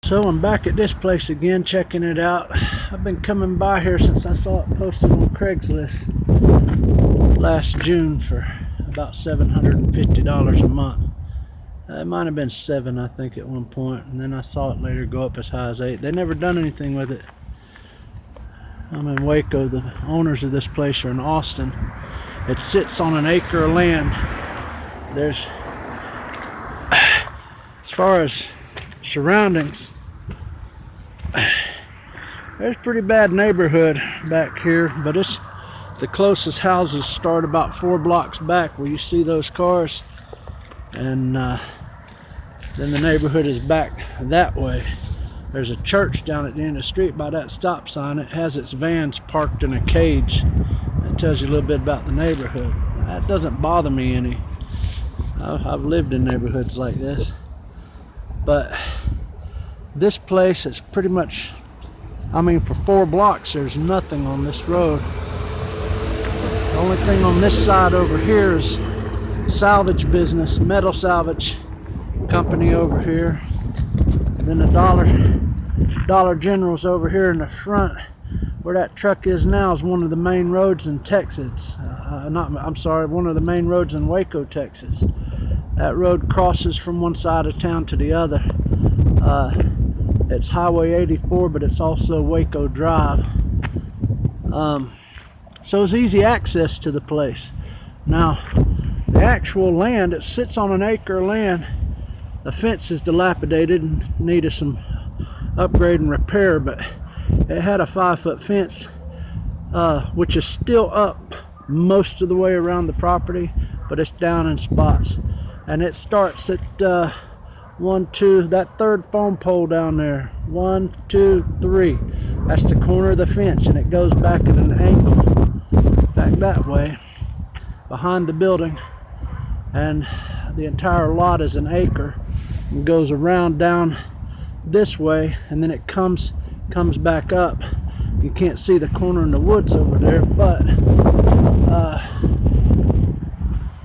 So I'm back at this place again, checking it out. I've been coming by here since I saw it posted on Craigslist last June for about $750 a month. It might have been $7, I think, at one point, and then I saw it later go up as high as $8. They never done anything with it. I'm in Waco. The owners of this place are in Austin. It sits on an acre of land. There's, as far as surroundings, there's pretty bad neighborhood back here, but it's the closest houses start about 4 blocks back where you see those cars, and then the neighborhood is back that way. There's a church down at the end of the street by that stop sign. It has its vans parked in a cage. That tells you a little bit about the neighborhood. That doesn't bother me any. I've lived in neighborhoods like this, but this place is pretty much, I mean, for 4 blocks there's nothing on this road. The only thing on this side over here is salvage business, metal salvage company over here. And then the Dollar General's over here in the front. Where that truck is now is one of the main roads in Texas. One of the main roads in Waco, Texas. That road crosses from one side of town to the other. It's Highway 84, but it's also Waco Drive. So it's easy access to the place. Now, the actual land, it sits on an acre of land. The fence is dilapidated and needed some upgrade and repair, but it had a 5-foot fence, which is still up most of the way around the property, but it's down in spots. And it starts at 1, 2, that third phone pole down there. 1, 2, 3. That's the corner of the fence, and it goes back at an angle, back that way, behind the building. And the entire lot is an acre and goes around down this way, and then it comes back up. You can't see the corner in the woods over there, but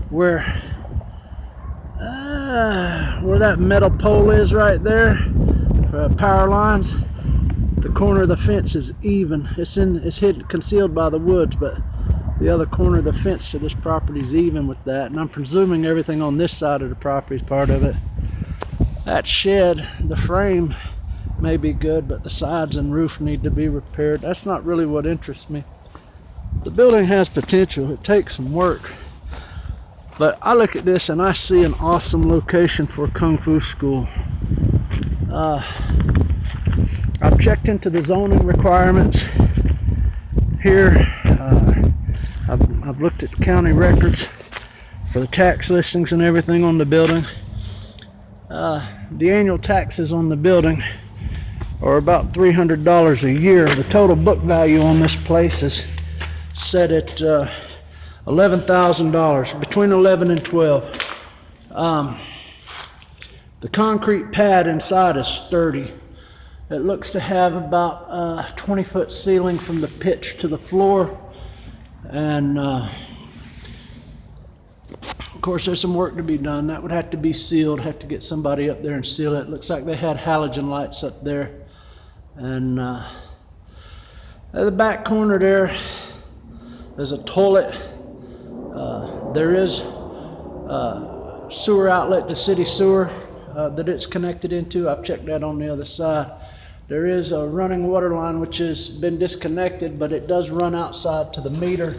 where that metal pole is right there for power lines, the corner of the fence is even. It's hidden, concealed by the woods, but the other corner of the fence to this property is even with that. And I'm presuming everything on this side of the property is part of it. That shed, the frame may be good, but the sides and roof need to be repaired. That's not really what interests me. The building has potential. It takes some work. But I look at this and I see an awesome location for a Kung Fu school. I've checked into the zoning requirements here. I've looked at the county records for the tax listings and everything on the building. The annual taxes on the building are about $300 a year. The total book value on this place is set at $11,000, between 11 and 12. The concrete pad inside is sturdy. It looks to have about a 20-foot ceiling from the pitch to the floor, and of course there's some work to be done. That would have to be sealed, have to get somebody up there and seal it. Looks like they had halogen lights up there. And at the back corner there's a toilet. There is a sewer outlet, the city sewer, that it's connected into. I've checked that on the other side. There is a running water line which has been disconnected, but it does run outside to the meter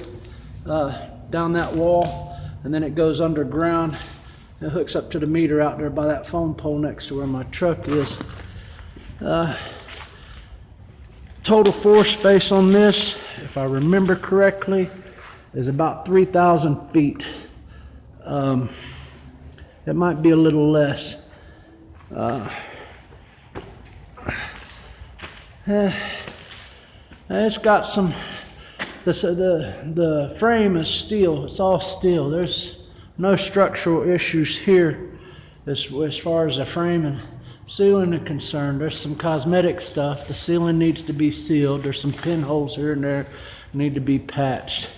down that wall, and then it goes underground. It hooks up to the meter out there by that phone pole next to where my truck is. Total floor space on this, if I remember correctly, is about 3,000 feet. It might be a little less. It's got some, the frame is steel. It's all steel. There's no structural issues here as far as the frame and ceiling are concerned. There's some cosmetic stuff. The ceiling needs to be sealed. There's some pinholes here and there need to be patched.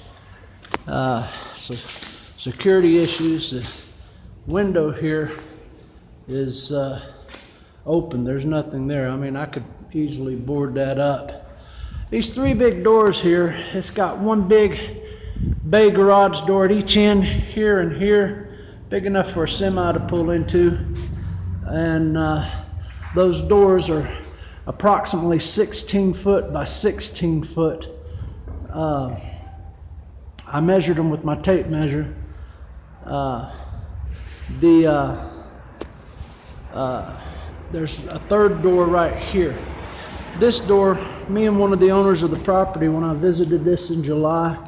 So security issues. The window here is open. There's nothing there. I mean, I could easily board that up. These three big doors here, it's got one big bay garage door at each end, here and here, big enough for a semi to pull into. And those doors are approximately 16 foot by 16 foot. I measured them with my tape measure. There's a third door right here. This door, me and one of the owners of the property, when I visited this in July,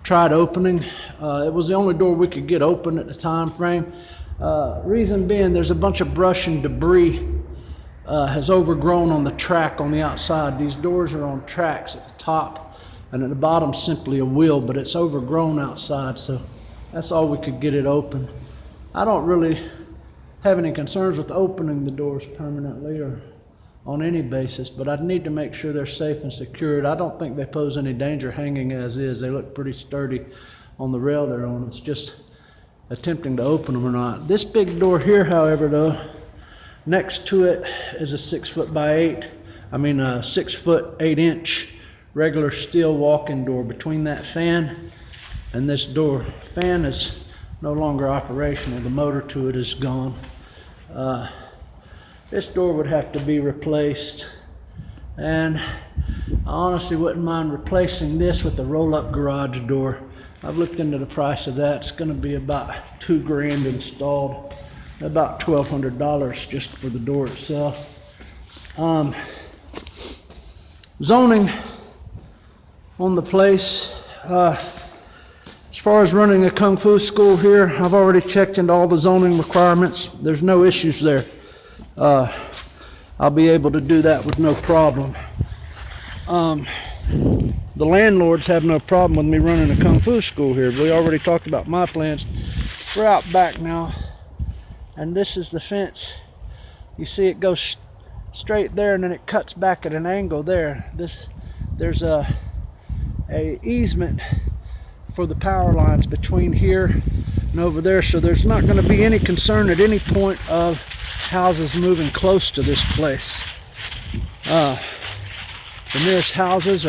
tried opening. It was the only door we could get open at the time frame. Reason being, there's a bunch of brush and debris has overgrown on the track on the outside. These doors are on tracks at the top, and at the bottom simply a wheel, but it's overgrown outside, so that's all we could get it open. I don't really have any concerns with opening the doors permanently or on any basis, but I'd need to make sure they're safe and secured. I don't think they pose any danger hanging as is. They look pretty sturdy on the rail they're on. It's just attempting to open them or not. This big door here, however, though, next to it is a 6 foot by 6 foot 8 inch regular steel walk-in door. Between that fan and this door, fan is no longer operational. The motor to it is gone. This door would have to be replaced, and I honestly wouldn't mind replacing this with a roll-up garage door. I've looked into the price of that. It's going to be about $2,000 installed, about $1,200 just for the door itself. Zoning on the place. As far as running a Kung Fu school here, I've already checked into all the zoning requirements. There's no issues there. I'll be able to do that with no problem. The landlords have no problem with me running a Kung Fu school here. We already talked about my plans. We're out back now, and this is the fence. You see it goes straight there, and then it cuts back at an angle there. There's a easement for the power lines between here and over there, so there's not going to be any concern at any point of houses moving close to this place. The nearest houses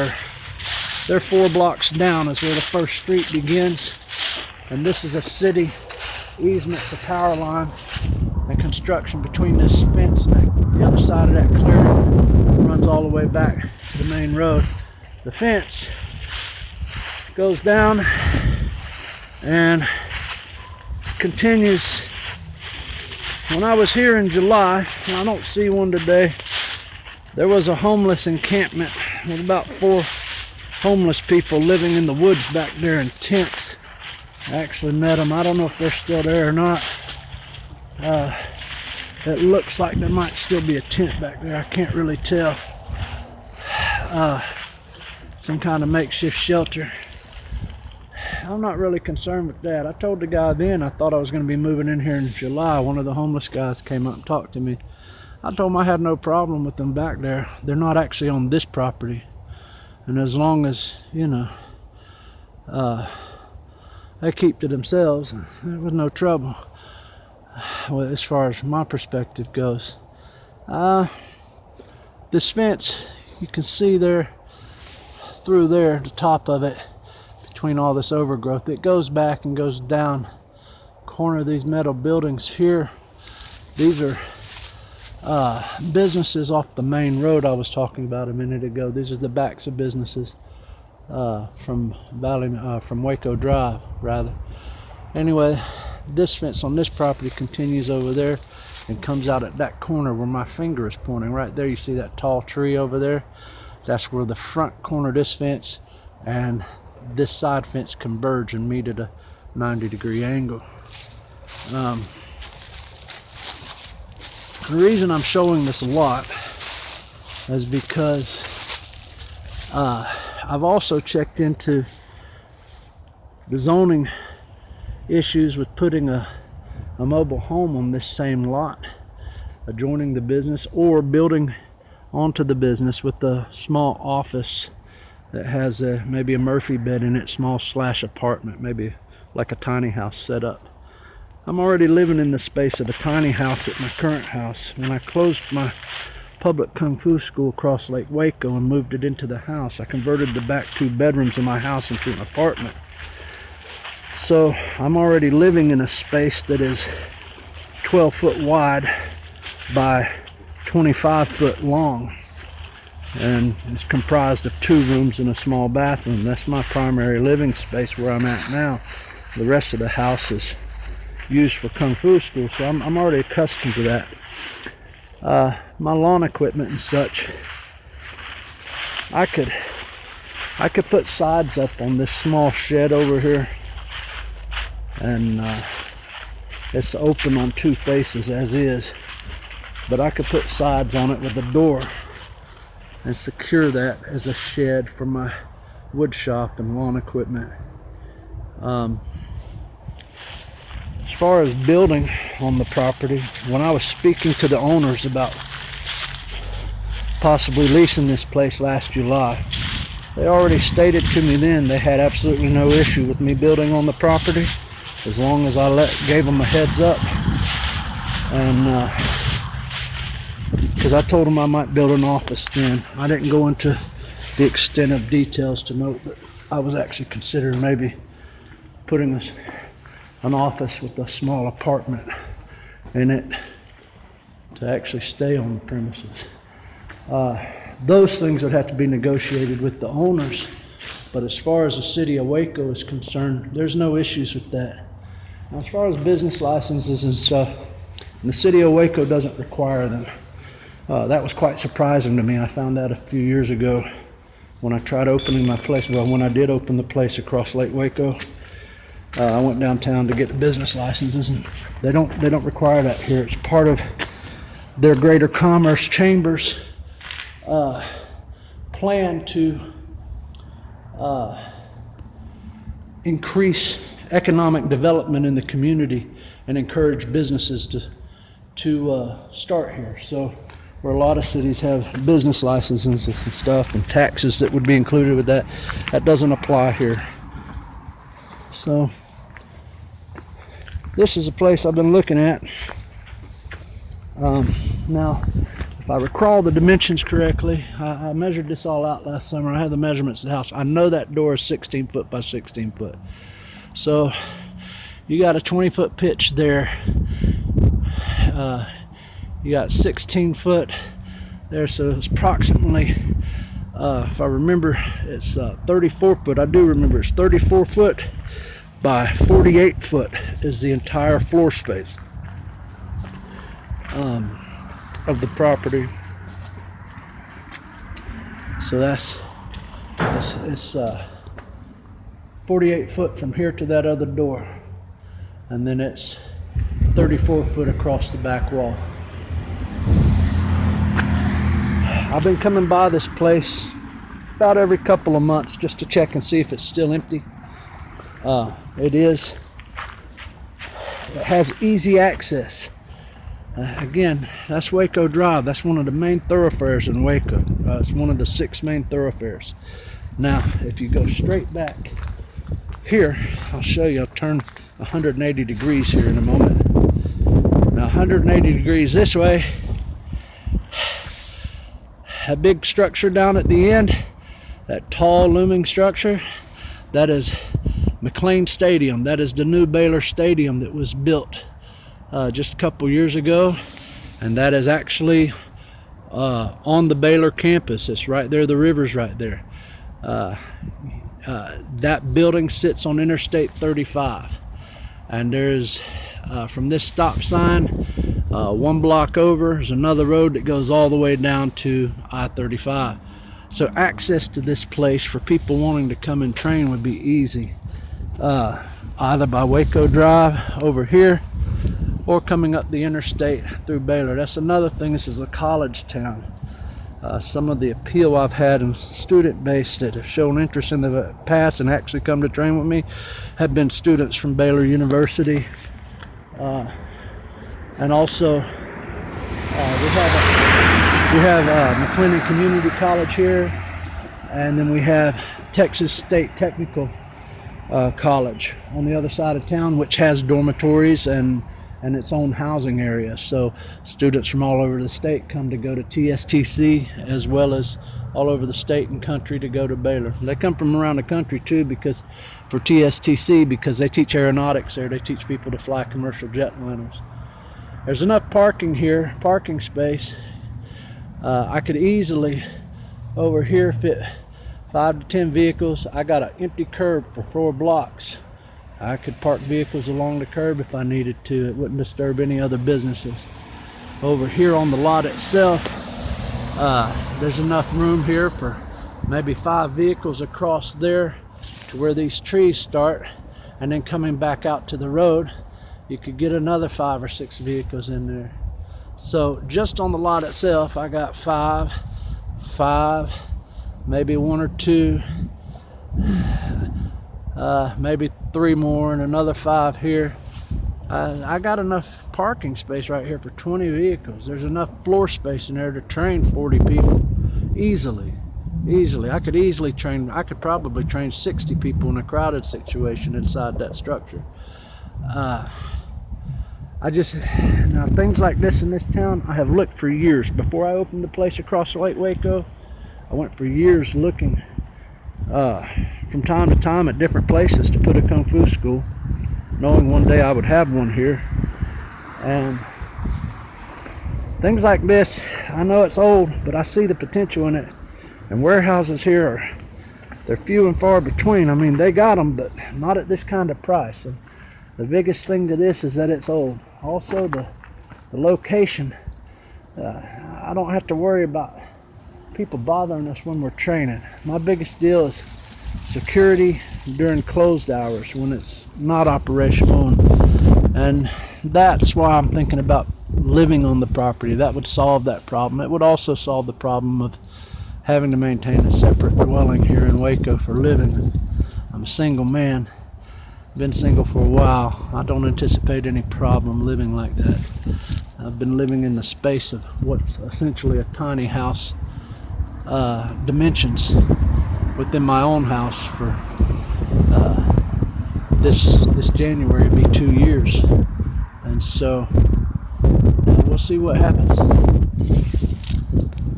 they're 4 blocks down is where the first street begins, and this is a city easement for power line and construction between this fence and the other side of that clearing runs all the way back to the main road. The fence goes down and continues. When I was here in July, and I don't see one today, there was a homeless encampment with about 4 homeless people living in the woods back there in tents. I actually met them. I don't know if they're still there or not. It looks like there might still be a tent back there. I can't really tell. Some kind of makeshift shelter. I'm not really concerned with that. I told the guy then I thought I was going to be moving in here in July. One of the homeless guys came up and talked to me. I told him I had no problem with them back there. They're not actually on this property. And as long as, they keep to themselves, there was no trouble. Well, as far as my perspective goes. This fence, you can see there, through there, the top of it, between all this overgrowth, it goes back and goes down corner of these metal buildings here. These are businesses off the main road I was talking about a minute ago. These are the backs of businesses from Waco Drive, rather. Anyway, this fence on this property continues over there and comes out at that corner where my finger is pointing. Right there, you see that tall tree over there? That's where the front corner of this fence and this side fence converge and meet at a 90-degree angle. The reason I'm showing this a lot is because I've also checked into the zoning issues with putting a mobile home on this same lot adjoining the business, or building onto the business with a small office that has maybe a Murphy bed in it, small / apartment, maybe like a tiny house set up. I'm already living in the space of a tiny house at my current house. When I closed my public kung fu school across Lake Waco and moved it into the house, I converted the back 2 bedrooms of my house into an apartment. So I'm already living in a space that is 12 foot wide by 25 foot long, and it's comprised of 2 rooms and a small bathroom. That's my primary living space where I'm at now. The rest of the house is used for kung fu school, so I'm already accustomed to that. My lawn equipment and such, I could put sides up on this small shed over here, and it's open on 2 faces as is, but I could put sides on it with a door and secure that as a shed for my wood shop and lawn equipment. As far as building on the property, when I was speaking to the owners about possibly leasing this place last July, they already stated to me then they had absolutely no issue with me building on the property as long as I gave them a heads up. And because I told them I might build an office then. I didn't go into the extent of details to note that I was actually considering maybe putting an office with a small apartment in it to actually stay on the premises. Those things would have to be negotiated with the owners, but as far as the city of Waco is concerned, there's no issues with that. Now, as far as business licenses and stuff, the city of Waco doesn't require them. That was quite surprising to me. I found out a few years ago when I tried opening my place. Well, when I did open the place across Lake Waco, I went downtown to get the business licenses, and they don't require that here. It's part of their Greater Commerce Chambers plan to increase economic development in the community and encourage businesses to start here. So where a lot of cities have business licenses and stuff and taxes that would be included with that, that doesn't apply here. So this is a place I've been looking at. Now, if I recall the dimensions correctly, I measured this all out last summer. I had the measurements of the house. I know that door is 16 foot by 16 foot. So you got a 20-foot pitch there. You got 16 foot there, so it's approximately, if I remember, it's 34 foot. I do remember it's 34 foot by 48 foot is the entire floor space of the property. So it's 48 foot from here to that other door, and then it's 34 foot across the back wall. I've been coming by this place about every couple of months just to check and see if it's still empty. It is. It has easy access. Again, that's Waco Drive. That's one of the main thoroughfares in Waco. It's one of the 6 main thoroughfares. Now, if you go straight back here, I'll show you. I'll turn 180 degrees here in a moment. Now, 180 degrees this way, a big structure down at the end, that tall looming structure, that is McLean Stadium. That is the new Baylor Stadium that was built just a couple years ago, and that is actually on the Baylor campus. It's right there. The river's right there. That building sits on Interstate 35, and there's from this stop sign 1 block over is another road that goes all the way down to I-35. So access to this place for people wanting to come and train would be easy, either by Waco Drive over here or coming up the interstate through Baylor. That's another thing. This is a college town. Some of the appeal I've had in student base that have shown interest in the past and actually come to train with me have been students from Baylor University. And also we have McLennan Community College here, and then we have Texas State Technical college on the other side of town, which has dormitories and its own housing area. So students from all over the state come to go to TSTC, as well as all over the state and country to go to Baylor. They come from around the country too, because for TSTC, because they teach aeronautics there. They teach people to fly commercial jetliners. There's enough parking here, parking space. I could easily over here fit 5 to 10 vehicles. I got an empty curb for 4 blocks. I could park vehicles along the curb if I needed to. It wouldn't disturb any other businesses. Over here on the lot itself, there's enough room here for maybe 5 vehicles across there to where these trees start, and then coming back out to the road, you could get another 5 or 6 vehicles in there. So just on the lot itself, I got 5, maybe 1 or 2, maybe 3 more, and another 5 here. I got enough parking space right here for 20 vehicles. There's enough floor space in there to train 40 people easily. I could probably train 60 people in a crowded situation inside that structure. Now things like this in this town, I have looked for years. Before I opened the place across Lake Waco, I went for years looking from time to time at different places to put a Kung Fu school, knowing one day I would have one here. And things like this, I know it's old, but I see the potential in it. And warehouses here they're few and far between. I mean, they got them, but not at this kind of price. And the biggest thing to this is that it's old. Also, the location. I don't have to worry about people bothering us when we're training. My biggest deal is security during closed hours when it's not operational, and that's why I'm thinking about living on the property. That would solve that problem. It would also solve the problem of having to maintain a separate dwelling here in Waco for living. I'm a single man, been single for a while. I don't anticipate any problem living like that. I've been living in the space of what's essentially a tiny house dimensions within my own house for this January will be 2 years, and so we'll see what happens.